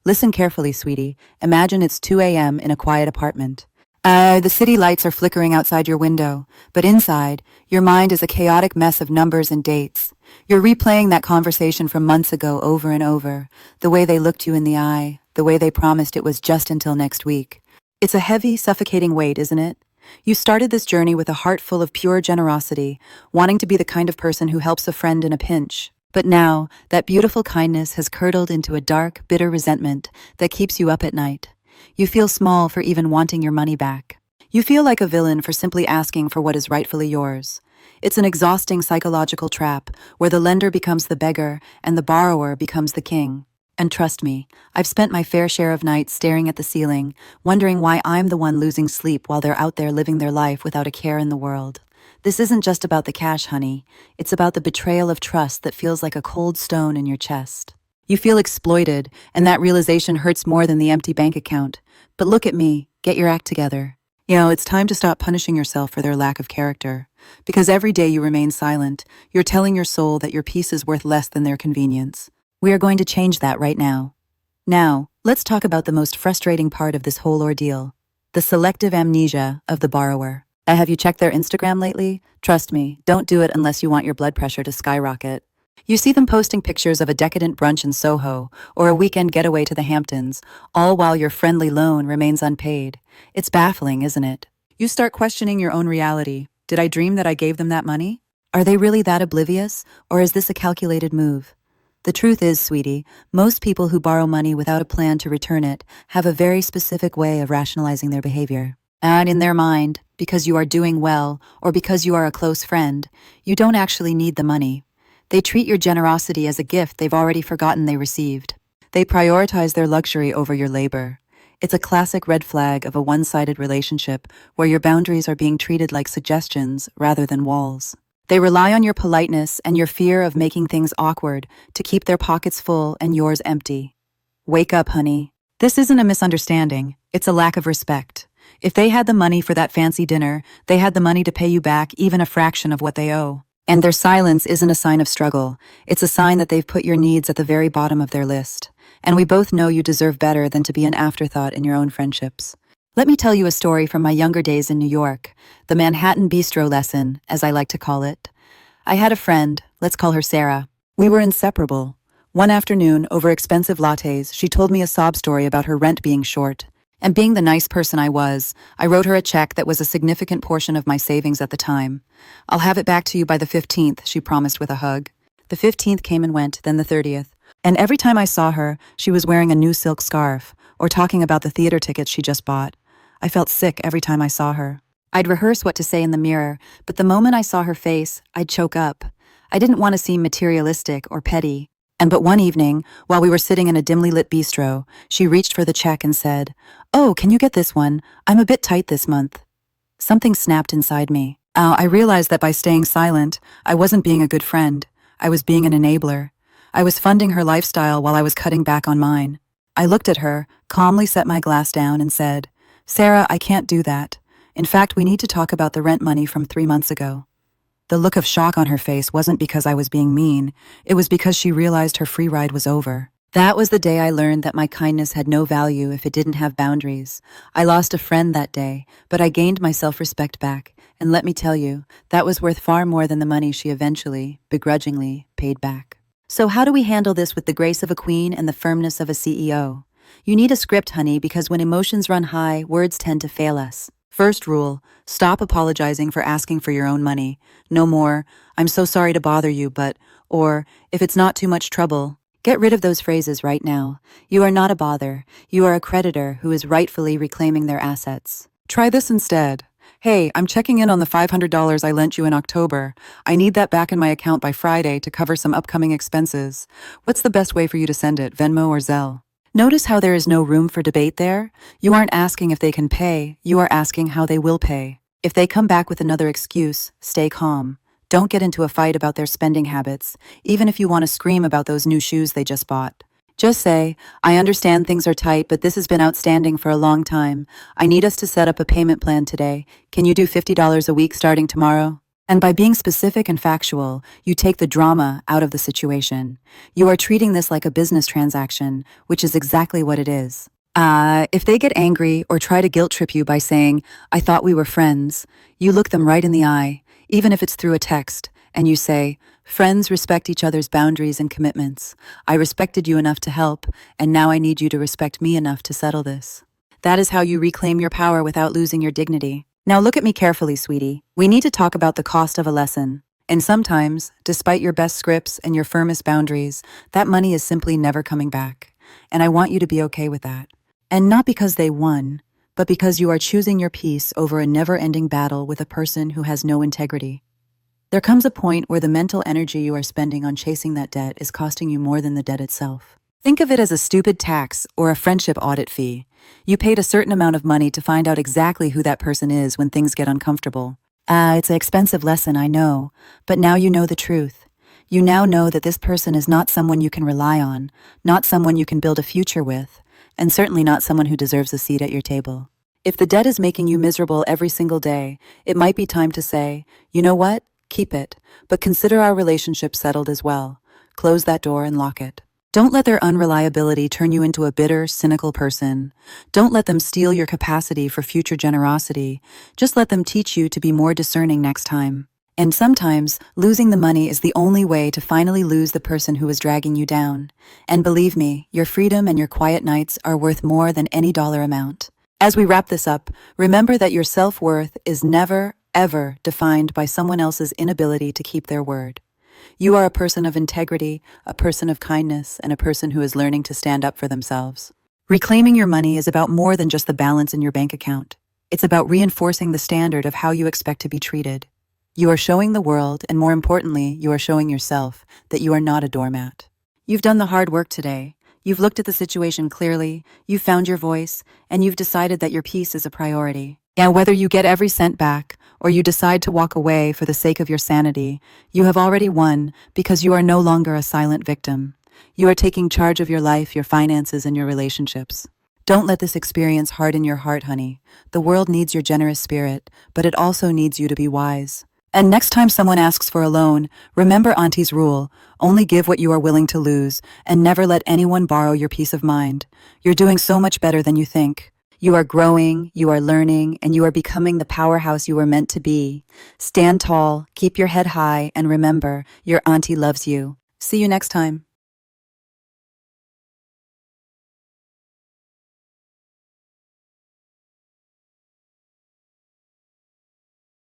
Listen carefully, sweetie. Imagine it's 2 a.m. in a quiet apartment. The city lights are flickering outside your window, but inside, your mind is a chaotic mess of numbers and dates. You're replaying that conversation from months ago over and over, the way they looked you in the eye, the way they promised it was just until next week. It's a heavy, suffocating weight, isn't it? You started this journey with a heart full of pure generosity, wanting to be the kind of person who helps a friend in a pinch. But now, that beautiful kindness has curdled into a dark, bitter resentment that keeps you up at night. You feel small for even wanting your money back. You feel like a villain for simply asking for what is rightfully yours. It's an exhausting psychological trap where the lender becomes the beggar and the borrower becomes the king. And trust me, I've spent my fair share of nights staring at the ceiling, wondering why I'm the one losing sleep while they're out there living their life without a care in the world. This isn't just about the cash, honey. It's about the betrayal of trust that feels like a cold stone in your chest. You feel exploited, and that realization hurts more than the empty bank account. But look at me. Get your act together. It's time to stop punishing yourself for their lack of character. Because every day you remain silent, you're telling your soul that your peace is worth less than their convenience. We are going to change that right now. Now, let's talk about the most frustrating part of this whole ordeal. The selective amnesia of the borrower. Have you checked their Instagram lately? Trust me, don't do it unless you want your blood pressure to skyrocket. You see them posting pictures of a decadent brunch in Soho or a weekend getaway to the Hamptons, all while your friendly loan remains unpaid. It's baffling, isn't it? You start questioning your own reality. Did I dream that I gave them that money? Are they really that oblivious, or is this a calculated move? The truth is, sweetie, most people who borrow money without a plan to return it have a very specific way of rationalizing their behavior. And in their mind, because you are doing well or because you are a close friend, you don't actually need the money. They treat your generosity as a gift they've already forgotten they received. They prioritize their luxury over your labor. It's a classic red flag of a one-sided relationship where your boundaries are being treated like suggestions rather than walls. They rely on your politeness and your fear of making things awkward to keep their pockets full and yours empty. Wake up, honey. This isn't a misunderstanding. It's a lack of respect. If they had the money for that fancy dinner, they had the money to pay you back even a fraction of what they owe. And their silence isn't a sign of struggle. It's a sign that they've put your needs at the very bottom of their list. And we both know you deserve better than to be an afterthought in your own friendships. Let me tell you a story from my younger days in New York, the Manhattan Bistro lesson, as I like to call it. I had a friend, let's call her Sarah. We were inseparable. One afternoon, over expensive lattes, she told me a sob story about her rent being short. And being the nice person I was, I wrote her a check that was a significant portion of my savings at the time. I'll have it back to you by the 15th, she promised with a hug. The 15th came and went, then the 30th. And every time I saw her, she was wearing a new silk scarf or talking about the theater tickets she just bought. I felt sick every time I saw her. I'd rehearse what to say in the mirror, but the moment I saw her face, I'd choke up. I didn't want to seem materialistic or petty. But one evening, while we were sitting in a dimly lit bistro, she reached for the check and said, "Oh, can you get this one? I'm a bit tight this month." Something snapped inside me. I realized that by staying silent, I wasn't being a good friend. I was being an enabler. I was funding her lifestyle while I was cutting back on mine. I looked at her, calmly set my glass down and said, "Sarah, I can't do that. In fact, we need to talk about the rent money from 3 months ago." The look of shock on her face wasn't because I was being mean. It was because she realized her free ride was over. That was the day I learned that my kindness had no value if it didn't have boundaries. I lost a friend that day, but I gained my self-respect back. And let me tell you, that was worth far more than the money she eventually, begrudgingly, paid back. So how do we handle this with the grace of a queen and the firmness of a CEO? You need a script, honey, because when emotions run high, words tend to fail us. First rule, stop apologizing for asking for your own money. No more, "I'm so sorry to bother you, but," or, "if it's not too much trouble." Get rid of those phrases right now. You are not a bother. You are a creditor who is rightfully reclaiming their assets. Try this instead. "Hey, I'm checking in on the $500 I lent you in October. I need that back in my account by Friday to cover some upcoming expenses. What's the best way for you to send it, Venmo or Zelle?" Notice how there is no room for debate there? You aren't asking if they can pay, you are asking how they will pay. If they come back with another excuse, stay calm. Don't get into a fight about their spending habits, even if you want to scream about those new shoes they just bought. Just say, "I understand things are tight, but this has been outstanding for a long time. I need us to set up a payment plan today. Can you do $50 a week starting tomorrow?" And by being specific and factual, you take the drama out of the situation. You are treating this like a business transaction, which is exactly what it is. If they get angry or try to guilt trip you by saying, I thought we were friends, you look them right in the eye, even if it's through a text, and you say, friends respect each other's boundaries and commitments. I respected you enough to help, and now I need you to respect me enough to settle this. That is how you reclaim your power without losing your dignity. Now look at me carefully, sweetie. We need to talk about the cost of a lesson. And sometimes, despite your best scripts and your firmest boundaries, that money is simply never coming back. And I want you to be okay with that. And not because they won, but because you are choosing your peace over a never-ending battle with a person who has no integrity. There comes a point where the mental energy you are spending on chasing that debt is costing you more than the debt itself. Think of it as a stupid tax or a friendship audit fee. You paid a certain amount of money to find out exactly who that person is when things get uncomfortable. It's an expensive lesson, I know, but now you know the truth. You now know that this person is not someone you can rely on, not someone you can build a future with, and certainly not someone who deserves a seat at your table. If the debt is making you miserable every single day, it might be time to say, you know what? Keep it, but consider our relationship settled as well. Close that door and lock it. Don't let their unreliability turn you into a bitter, cynical person. Don't let them steal your capacity for future generosity. Just let them teach you to be more discerning next time. And sometimes, losing the money is the only way to finally lose the person who is dragging you down. And believe me, your freedom and your quiet nights are worth more than any dollar amount. As we wrap this up, remember that your self-worth is never, ever defined by someone else's inability to keep their word. You are a person of integrity, a person of kindness, and a person who is learning to stand up for themselves. Reclaiming your money is about more than just the balance in your bank account. It's about reinforcing the standard of how you expect to be treated. You are showing the world, and more importantly, you are showing yourself, that you are not a doormat. You've done the hard work today. You've looked at the situation clearly, you've found your voice, and you've decided that your peace is a priority. Now, whether you get every cent back, or you decide to walk away for the sake of your sanity, you have already won because you are no longer a silent victim. You are taking charge of your life, your finances, and your relationships. Don't let this experience harden your heart, honey. The world needs your generous spirit, but it also needs you to be wise. And next time someone asks for a loan, remember Auntie's rule: only give what you are willing to lose, and never let anyone borrow your peace of mind. You're doing so much better than you think. You are growing, you are learning, and you are becoming the powerhouse you were meant to be. Stand tall, keep your head high, and remember, your auntie loves you. See you next time.